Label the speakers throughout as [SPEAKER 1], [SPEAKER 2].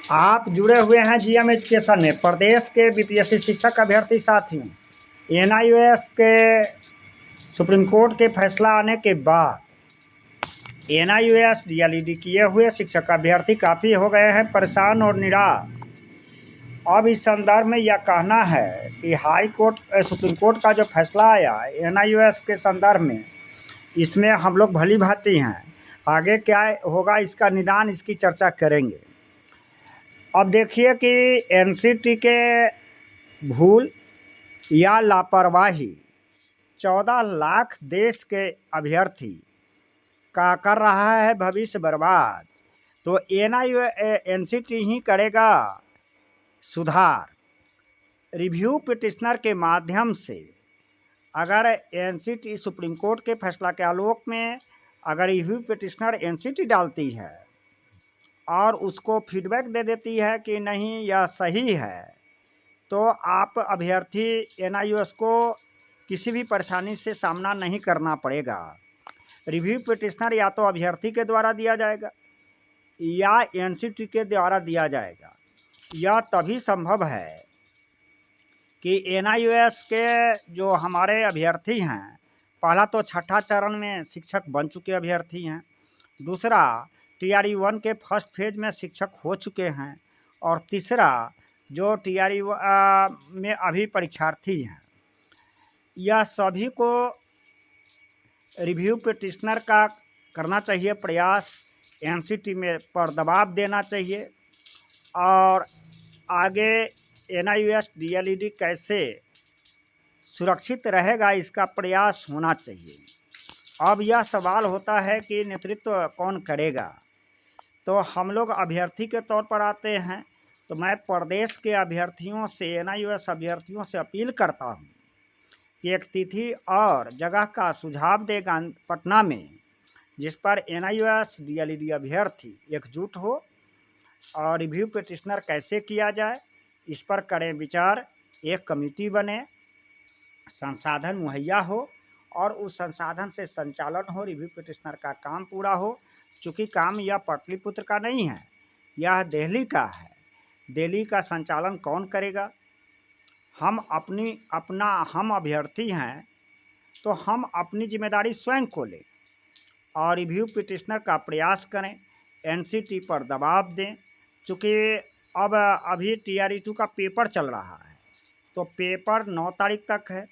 [SPEAKER 1] आप जुड़े हुए हैं जीएम एजुकेशन में। प्रदेश के बीपीएससी शिक्षक अभ्यर्थी साथियों, एनआईओएस के सुप्रीम कोर्ट के फैसला आने के बाद एनआईओएस डीएलईडी किए हुए शिक्षक अभ्यर्थी काफ़ी हो गए हैं परेशान और निराश। अब इस संदर्भ में यह कहना है कि सुप्रीम कोर्ट का जो फैसला आया एनआईओएस के संदर्भ में, इसमें हम लोग भली भांति हैं। आगे क्या होगा इसका निदान, इसकी चर्चा करेंगे। अब देखिए कि एनसीटी के भूल या लापरवाही 14 लाख देश के अभ्यर्थी का कर रहा है भविष्य बर्बाद। तो एनसीटी ही करेगा सुधार। रिव्यू पिटिशनर के माध्यम से अगर एनसीटी सुप्रीम कोर्ट के फैसला के आलोक में अगर रिव्यू पिटिशनर एनसीटी डालती है और उसको फीडबैक दे देती है कि नहीं यह सही है, तो आप अभ्यर्थी एनआईओएस को किसी भी परेशानी से सामना नहीं करना पड़ेगा। रिव्यू पिटिशनर या तो अभ्यर्थी के द्वारा दिया जाएगा या एनसीटी के द्वारा दिया जाएगा। यह तभी संभव है कि एनआईओएस के जो हमारे अभ्यर्थी हैं, पहला तो छठा चरण में शिक्षक बन चुके अभ्यर्थी हैं, दूसरा टीआरई 1 के फर्स्ट फेज में शिक्षक हो चुके हैं, और तीसरा जो टीआरई में अभी परीक्षार्थी हैं। यह सभी को रिव्यू पिटिशनर का करना चाहिए प्रयास, एनसीटी में पर दबाव देना चाहिए, और आगे एनआईओएस डीएलईडी कैसे सुरक्षित रहेगा इसका प्रयास होना चाहिए। अब यह सवाल होता है कि नेतृत्व कौन करेगा। तो हम लोग अभ्यर्थी के तौर पर आते हैं, तो मैं प्रदेश के अभ्यर्थियों से, एनआईओएस अभ्यर्थियों से अपील करता हूं कि एक तिथि और जगह का सुझाव देगा पटना में, जिस पर एनआईओएस डीएलईडी अभ्यर्थी एकजुट हो और रिव्यू पिटिशनर कैसे किया जाए इस पर करें विचार। एक कमेटी बने, संसाधन मुहैया हो और उस संसाधन से संचालन हो, रिव्यू पिटिशनर का काम पूरा हो। चूँकि काम यह पाटलिपुत्र का नहीं है, यह दिल्ली का है। दिल्ली का संचालन कौन करेगा? हम अभ्यर्थी हैं तो हम अपनी जिम्मेदारी स्वयं को लें और रिव्यू पिटिशनर का प्रयास करें, एनसीटी पर दबाव दें। चूँकि अब अभी टीआरई 2 का पेपर चल रहा है, तो पेपर 9 तारीख तक है।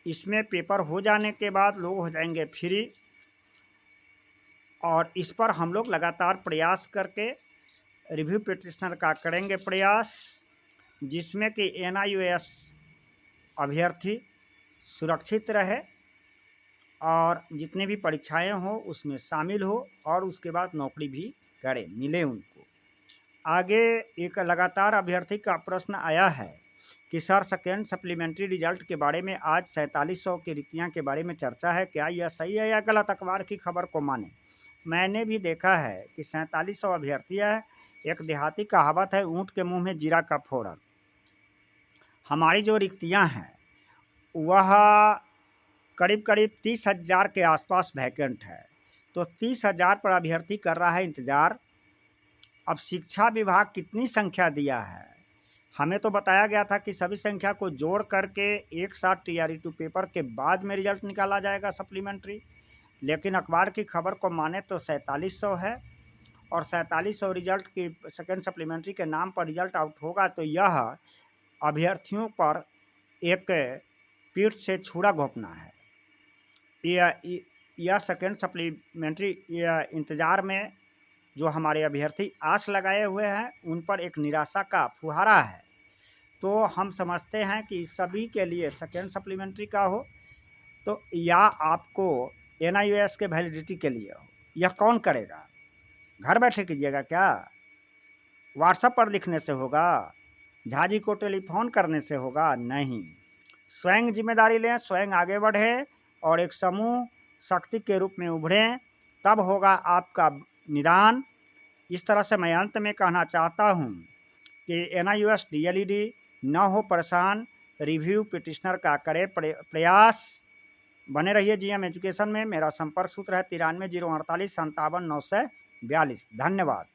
[SPEAKER 1] इसमें पेपर हो जाने के बाद लोग हो जाएंगे फ्री, और इस पर हम लोग लगातार प्रयास करके रिव्यू पिटिशनर का करेंगे प्रयास, जिसमें कि एनआईओएस अभ्यर्थी सुरक्षित रहे और जितने भी परीक्षाएं हो उसमें शामिल हो और उसके बाद नौकरी भी करे, मिले उनको। आगे एक लगातार अभ्यर्थी का प्रश्न आया है कि सर सेकेंड सप्लीमेंट्री रिजल्ट के बारे में आज 4700 की रिक्तियाँ के बारे में चर्चा है, क्या यह सही है या गलत? अखबार की खबर को माने। मैंने भी देखा है कि 4700 अभ्यर्थी है। एक देहाती कहावत है, ऊँट के मुंह में जीरा का फोड़न। हमारी जो रिक्तियाँ हैं वह करीब 30,000 के आसपास वैकेंट है, तो 30,000 पर अभ्यर्थी कर रहा है इंतज़ार। अब शिक्षा विभाग कितनी संख्या दिया है? हमें तो बताया गया था कि सभी संख्या को जोड़ करके एक साथ टीआरई 2 पेपर के बाद में रिजल्ट निकाला जाएगा सप्लीमेंट्री, लेकिन अखबार की खबर को माने तो 4700 है, और 4700 रिजल्ट की सेकेंड सप्लीमेंट्री के नाम पर रिजल्ट आउट होगा तो यह अभ्यर्थियों पर एक पीठ से छुरा घोंपना है। यह सेकेंड सप्लीमेंट्री इंतज़ार में जो हमारे अभ्यर्थी आस लगाए हुए हैं उन पर एक निराशा का फुहारा है। तो हम समझते हैं कि सभी के लिए सेकेंड सप्लीमेंट्री का हो तो या आपको एनआईओएस के वैलिडिटी के लिए हो। यह कौन करेगा? घर बैठे कीजिएगा क्या? व्हाट्सएप पर लिखने से होगा? झाजी को टेलीफोन करने से होगा? नहीं, स्वयं जिम्मेदारी लें, स्वयं आगे बढ़ें और एक समूह शक्ति के रूप में उभरें, तब होगा आपका निदान। इस तरह से मैं अंत में कहना चाहता हूं कि एनआईओएस डीएलईडी न हो परेशान, रिव्यू पिटिशनर का करे प्रयास। बने रहिए जीएम एजुकेशन में। मेरा संपर्क सूत्र है 93 048 57 942। धन्यवाद।